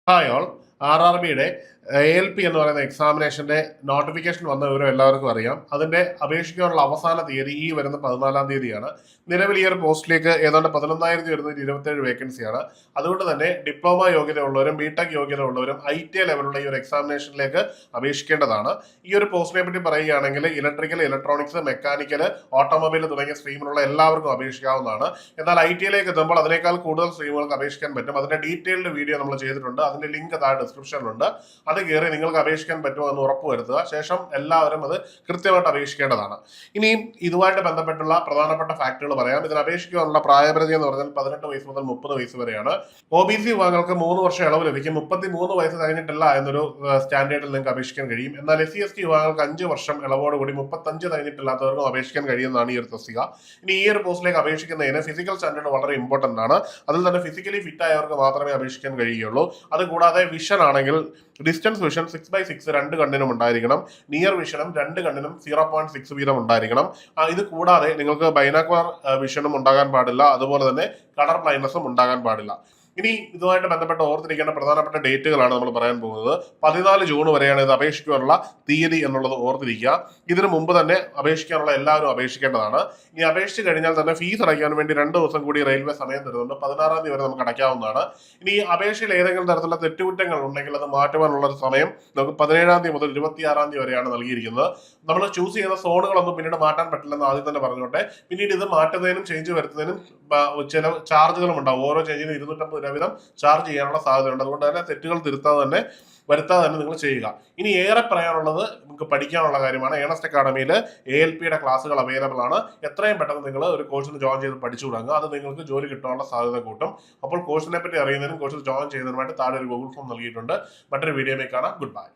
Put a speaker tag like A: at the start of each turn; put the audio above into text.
A: Hi all. RRBയുടെ ALP എന്ന് പറയുന്ന എക്സാമിനേഷന്റെ notification വന്ന വിവരം എല്ലാവർക്കും അറിയാം. അതിന്റെ അപേക്ഷിക്കാനുള്ള അവസാന തീയതി ഈ വരുന്ന 14-ാം തീയതിയാണ്. നിലവിൽ ഈ ഒരു പോസ്റ്റിലേക്ക് ഏതാണ്ട് 11,127 വേക്കൻസിയാണ്. അതുകൊണ്ട് തന്നെ ഡിപ്ലോമ യോഗ്യത ഉള്ളവരും ബിടെക് യോഗ്യത ഉള്ളവരും ITI ലെവലുള്ള ഈ ഒരു എക്സാമിനേഷനിലേക്ക് അപേക്ഷിക്കേണ്ടതാണ്. ഈ ഒരു പോസ്റ്റിനെ പറ്റി പറയുകയാണെങ്കിൽ ഇലക്ട്രിക്കൽ, ഇലക്ട്രോണിക്സ്, മെക്കാനിക്കൽ, ഓട്ടോമൊബൈൽ തുടങ്ങിയ സ്ട്രീമിലുള്ള എല്ലാവർക്കും അപേക്ഷിക്കാവുന്നതാണ്. എന്നാൽ ITIയിലേക്ക് എത്തുമ്പോൾ അതിനേക്കാൾ കൂടുതൽ സ്ട്രീമുകൾക്ക് അപേക്ഷിക്കാൻ പറ്റും. അതിന്റെ ഡീറ്റെയിൽഡ് വീഡിയോ നമ്മൾ ചെയ്തിട്ടുണ്ട്. അതിന്റെ ലിങ്ക് താഴെ ഡിസ്ക്രിപ്ഷനിലുണ്ട്. അത് കയറി നിങ്ങൾക്ക് അപേക്ഷിക്കാൻ പറ്റുമോ എന്ന് ഉറപ്പുവരുത്തുക. ശേഷം എല്ലാവരും അത് കൃത്യമായിട്ട് അപേക്ഷിക്കേണ്ടതാണ്. ഇനിയും ഇതുമായിട്ട് ബന്ധപ്പെട്ടുള്ള പ്രധാനപ്പെട്ട ഫാക്ടുകൾ പറയാം. ഇതിന് അപേക്ഷിക്കാനുള്ള പ്രായപരിധി എന്ന് പറഞ്ഞാൽ 18 വയസ്സ് മുതൽ 30 വയസ്സ് വരെയാണ്. OBC വിഭാഗങ്ങൾക്ക് 3 വർഷം ഇളവ് ലഭിക്കും. 33 വയസ്സ് കഴിഞ്ഞിട്ടില്ല എന്നൊരു സ്റ്റാൻഡേർഡിൽ നിങ്ങൾക്ക് അപേക്ഷിക്കാൻ കഴിയും. എന്നാൽ SC/ST വിഭാഗങ്ങൾക്ക് 5 വർഷം ഇളവോടുകൂടി 35 കഴിഞ്ഞിട്ടില്ലാത്തവർക്കും അപേക്ഷിക്കാൻ കഴിയുന്നതാണ് ഈ ഒരു തസ്തിക. ഇനി ഈ ഒരു പോസ്റ്റിലേക്ക് അപേക്ഷിക്കുന്നതിന് ഫിസിക്കൽ സ്റ്റാൻഡേർഡ് വളരെ ഇമ്പോർട്ടന്റ് ആണ്. അതിൽ തന്നെ ഫിസിക്കലി ഫിറ്റ് ആയവർക്ക് മാത്രമേ അപേക്ഷിക്കാൻ കഴിയുകയുള്ളൂ. അതുകൂടാതെ വിഷൻ ആണെങ്കിൽ ഡിസ്റ്റൻസ് വിഷൻ 6/6 രണ്ട് കണ്ണിനും ഉണ്ടായിരിക്കണം. നിയർ വിഷനും രണ്ട് കണ്ണിനും 0.6 വീതം ഉണ്ടായിരിക്കണം. ഇത് കൂടാതെ നിങ്ങൾക്ക് ബൈനാക്കുലർ വിഷനും ഉണ്ടാകാൻ പാടില്ല. അതുപോലെ തന്നെ കളർ ബ്ലൈൻഡ്നസും ഉണ്ടാകാൻ പാടില്ല. ഇനി ഇതുമായിട്ട് ബന്ധപ്പെട്ട് ഓർത്തിരിക്കേണ്ട പ്രധാനപ്പെട്ട ഡേറ്റുകളാണ് നമ്മൾ പറയാൻ പോകുന്നത്. 14 ജൂൺ വരെയാണ് ഇത് അപേക്ഷിക്കാനുള്ള തീയതി എന്നുള്ളത് ഓർത്തിരിക്കുക. ഇതിനു മുമ്പ് തന്നെ അപേക്ഷിക്കാനുള്ള എല്ലാവരും അപേക്ഷിക്കേണ്ടതാണ്. ഇനി അപേക്ഷിച്ച് കഴിഞ്ഞാൽ തന്നെ ഫീസ് അടയ്ക്കാൻ വേണ്ടി 2 ദിവസം കൂടി റെയിൽവേ സമയം തരുന്നുണ്ട്. 16-ാം തീയതി വരെ നമുക്ക് അടയ്ക്കാവുന്നതാണ്. ഇനി അപേക്ഷയിൽ ഏതെങ്കിലും തരത്തിലുള്ള തെറ്റുകുറ്റങ്ങൾ ഉണ്ടെങ്കിൽ അത് മാറ്റുവാനുള്ള ഒരു സമയം നമുക്ക് 17-ാം തീയതി മുതൽ 26-ാം തീയതി വരെയാണ് നൽകിയിരിക്കുന്നത്. നമ്മൾ ചൂസ് ചെയ്യുന്ന സോണുകളൊന്നും പിന്നീട് മാറ്റാൻ പറ്റില്ലെന്ന് ആദ്യം തന്നെ പറഞ്ഞോട്ടെ. പിന്നീട് ഇത് മാറ്റുന്നതിനും ചേഞ്ച് വരുത്തുന്നതിനും ചില ചാർജുകളും ഉണ്ടാവും. ഓരോ ചേഞ്ചിനും 250 രൂപ വീതം ചാർജ് ചെയ്യാനുള്ള സാധ്യതയുണ്ട്. അതുകൊണ്ട് തന്നെ തെറ്റുകൾ വരുത്താതെ തന്നെ നിങ്ങൾ ചെയ്യുക. ഇനി ഏറെ പറയാനുള്ളത് നിങ്ങൾക്ക് പഠിക്കാനുള്ള കാര്യമാണ്. ഏണസ്റ്റ് അക്കാഡമിയിൽ ALPയുടെ ക്ലാസ്സുകൾ അവൈലബിൾ ആണ്. എത്രയും പെട്ടെന്ന് നിങ്ങൾ ഒരു കോഴ്സിന് ജോയിൻ ചെയ്ത് പഠിച്ചു തുടങ്ങുക. അത് നിങ്ങൾക്ക് ജോലി കിട്ടാനുള്ള സാധ്യത കൂട്ടും. അപ്പോൾ കോഴ്സിനെ പറ്റി അറിയുന്നതിനും കോഴ്സിൽ ജോയിൻ ചെയ്യുന്നതിനുമായിട്ട് താഴെ ഒരു ഗൂഗിൾ ഫോം നൽകിയിട്ടുണ്ട്. മറ്റൊരു വീഡിയോയിൽ കാണാം. Good bye.